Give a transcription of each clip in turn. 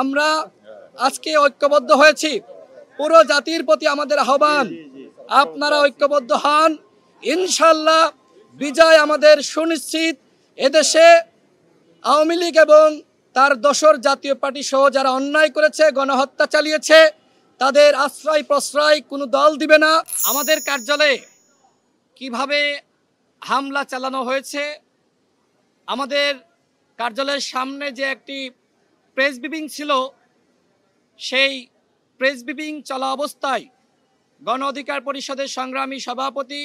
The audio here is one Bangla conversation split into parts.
আমরা আজকে ঐক্যবদ্ধ হয়েছি। পুরো জাতির প্রতি আমাদের আহ্বান, আপনারা ঐক্যবদ্ধ হন, ইনশাআল্লাহ বিজয় আমাদের সুনিশ্চিত। এদেশে আওয়ামী লীগ এবং তার দোসর জাতীয় পার্টি সহ যারা অন্যায় করেছে, গণহত্যা চালিয়েছে, তাদের আশ্রয় প্রশ্রয় কোনো দল দিবে না। আমাদের কার্যালয়ে কিভাবে হামলা চালানো হয়েছে, আমাদের কার্যালয়ের সামনে যে একটি প্রেস ব্রিফিং ছিল, সেই প্রেস ব্রিফিং চলা অবস্থায় গণ অধিকার পরিষদের সংগ্রামী সভাপতি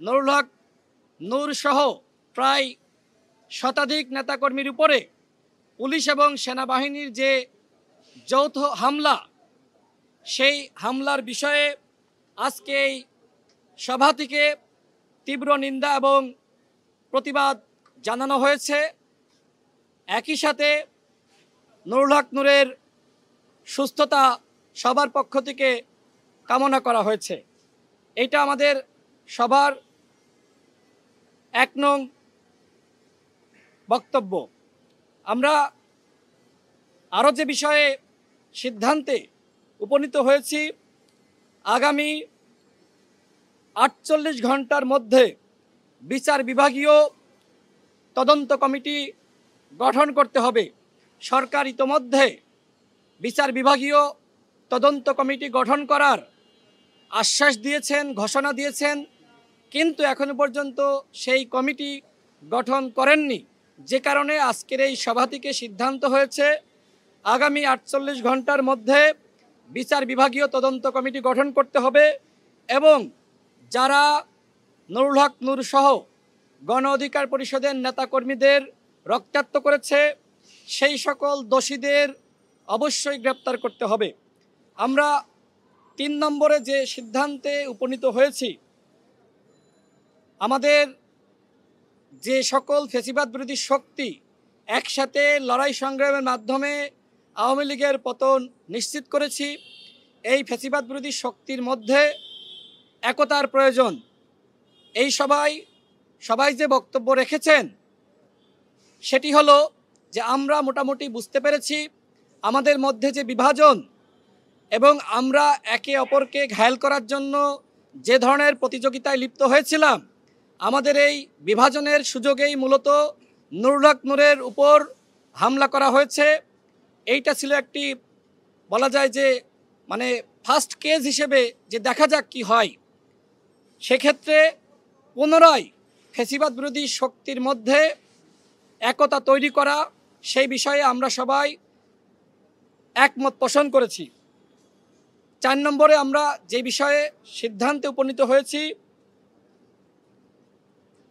নুরুল হক নূর সহ প্রায় শতাধিক নেতাকর্মীর উপরে পুলিশ এবং সেনাবাহিনীর যে যৌথ হামলা, সেই হামলার বিষয়ে আজকে এই সভা থেকে তীব্র নিন্দা এবং প্রতিবাদ জানানো হয়েছে। একই সাথে নুরুল হক নূরের সুস্থতা সবার পক্ষ থেকে কামনা করা হয়েছে। এইটা আমাদের সবার ১ নং বক্তব্য। আমরা আরও যে বিষয়ে সিদ্ধান্তে উপনীত হয়েছি, আগামী ৪৮ ঘন্টার মধ্যে বিচার বিভাগীয় তদন্ত কমিটি গঠন করতে হবে। সরকার ইতোমধ্যে বিচার বিভাগীয় তদন্ত কমিটি গঠন করার আশ্বাস দিয়েছেন, ঘোষণা দিয়েছেন, কিন্তু এখনো পর্যন্ত সেই কমিটি গঠন করেননি। যে কারণে আজকের এই সভা থেকে সিদ্ধান্ত হয়েছে আগামী ৪৮ ঘন্টার মধ্যে বিচার বিভাগীয় তদন্ত কমিটি গঠন করতে হবে এবং যারা নুরুল হক নূর সহ গণ অধিকার পরিষদের নেতাকর্মীদের রক্তাক্ত করেছে, সেই সকল দোষীদের অবশ্যই গ্রেপ্তার করতে হবে। আমরা ৩ নম্বরে যে সিদ্ধান্তে উপনীত হয়েছি, আমাদের যে সকল ফ্যাসিবাদ বিরোধী শক্তি একসাথে লড়াই সংগ্রামের মাধ্যমে আওয়ামী লীগের পতন নিশ্চিত করেছি, এই ফ্যাসিবাদ বিরোধী শক্তির মধ্যে একতার প্রয়োজন। এই সবাই যে বক্তব্য রেখেছেন সেটি হলো যে আমরা মোটামুটি বুঝতে পেরেছি আমাদের মধ্যে যে বিভাজন এবং আমরা একে অপরকে ঘায়েল করার জন্য যে ধরনের প্রতিযোগিতায় লিপ্ত হয়েছিলাম, আমাদের এই বিভাজনের সুযোগেই মূলত নুরুল হক নূরের উপর হামলা করা হয়েছে। এইটা ছিল একটি বলা যায় যে ফার্স্ট কেস হিসেবে যে দেখা যাক কি হয়। সেক্ষেত্রে পুনরায় ফ্যাসিবাদ বিরোধী শক্তির মধ্যে একতা তৈরি করা, সেই বিষয়ে আমরা সবাই একমত পোষণ করেছি। ৪ নম্বরে আমরা যে বিষয়ে সিদ্ধান্তে উপনীত হয়েছি,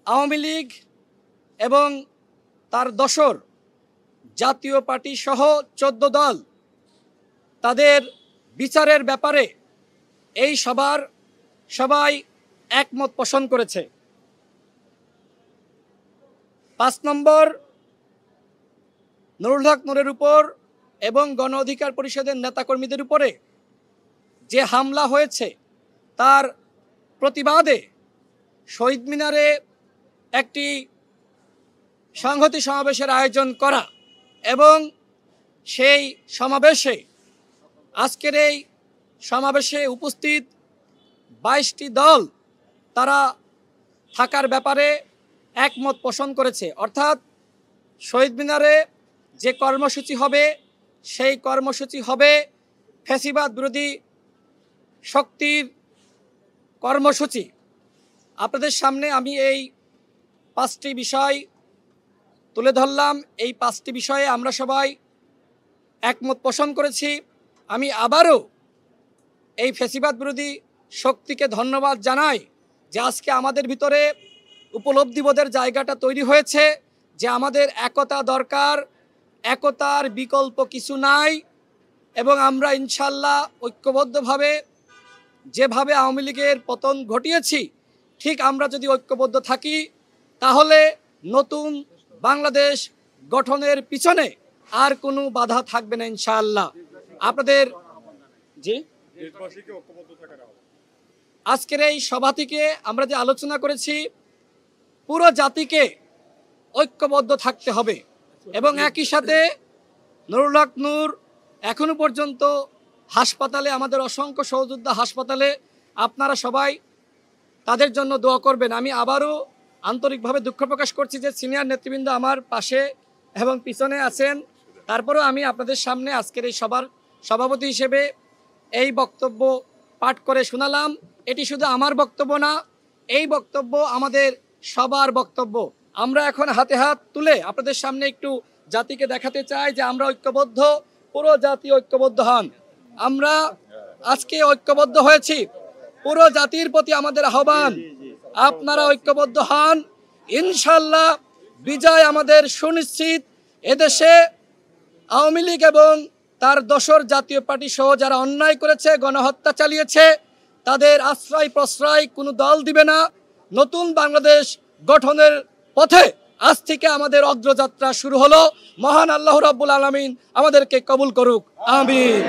আওয়ামী লীগ এবং তার দোসর জাতীয় পার্টি সহ ১৪ দল তাদের বিচারের ব্যাপারে এই সবাই একমত পোষণ করেছে। ৫ নম্বর, নুরুল হক নূরের উপর এবং গণ অধিকার পরিষদের নেতাকর্মীদের উপরে যে হামলা হয়েছে তার প্রতিবাদে শহীদ মিনারে একটি সংহতি সমাবেশের আয়োজন করা এবং সেই সমাবেশে আজকের এই সমাবেশে উপস্থিত ২২টি দল তারা থাকার ব্যাপারে একমত পোষণ করেছে। অর্থাৎ শহীদ মিনারে যে কর্মসূচি হবে সেই কর্মসূচি হবে ফ্যাসিবাদ বিরোধী শক্তির কর্মসূচি। আপনাদের সামনে আমি এই 5টি বিষয় তুলে ধরলাম। এই 5টি বিষয়ে আমরা সবাই একমত পোষণ করেছি। আমি আবারও এই ফ্যাসিবাদ বিরোধী শক্তিকে ধন্যবাদ জানাই যে আজকে আমাদের ভিতরে উপলব্ধিবোধের জায়গাটা তৈরি হয়েছে যে আমাদের একতা দরকার, একতার বিকল্প কিছু নাই এবং আমরা ইনশাল্লাহ ঐক্যবদ্ধভাবে যেভাবে আওয়ামী লীগের পতন ঘটিয়েছি ঠিক আমরা যদি ঐক্যবদ্ধ থাকি তাহলে নতুন বাংলাদেশ গঠনের পিছনে আর কোনো বাধা থাকবে না ইনশাআল্লাহ। আপনাদের জি আজকের এই সভা থেকে আমরা যে আলোচনা করেছি পুরো জাতিকে ঐক্যবদ্ধ থাকতে হবে এবং একই সাথে নুরুল হক নূর এখনো পর্যন্ত হাসপাতালে, আমাদের অসংখ্য সহযোদ্ধা হাসপাতালে, আপনারা সবাই তাদের জন্য দোয়া করবেন। আমি আবারও আন্তরিকভাবে দুঃখ প্রকাশ করছি যে সিনিয়র নেতৃবৃন্দ আমার পাশে এবং পিছনে আছেন, তারপরেও আমি আপনাদের সামনে আজকের এই সবার সভাপতি হিসেবে এই বক্তব্য পাঠ করে শোনালাম। এটি শুধু আমার বক্তব্য না, এই বক্তব্য আমাদের সবার বক্তব্য। আমরা এখন হাতে হাত তুলে আপনাদের সামনে একটু জাতিকে দেখাতে চাই যে আমরা ঐক্যবদ্ধ, পুরো জাতি ঐক্যবদ্ধ হন। আমরা আজকে ঐক্যবদ্ধ হয়েছি, পুরো জাতির প্রতি আমাদের আহ্বান, আপনারা ঐক্যবদ্ধ হন। ইনশাল্লাহ বিজয় আমাদের সুনিশ্চিত। এদেশে আওয়ামী লীগ এবং তার দোসর জাতীয় পার্টি সহ যারা অন্যায় করেছে, গণহত্যা চালিয়েছে, তাদের আশ্রয় প্রশ্রয় কোনো দল দিবে না। নতুন বাংলাদেশ গঠনের পথে আজ থেকে আমাদের অগ্রযাত্রা শুরু হলো। মহান আল্লাহ রাব্বুল আলামিন আমাদেরকে কবুল করুক, আমিন।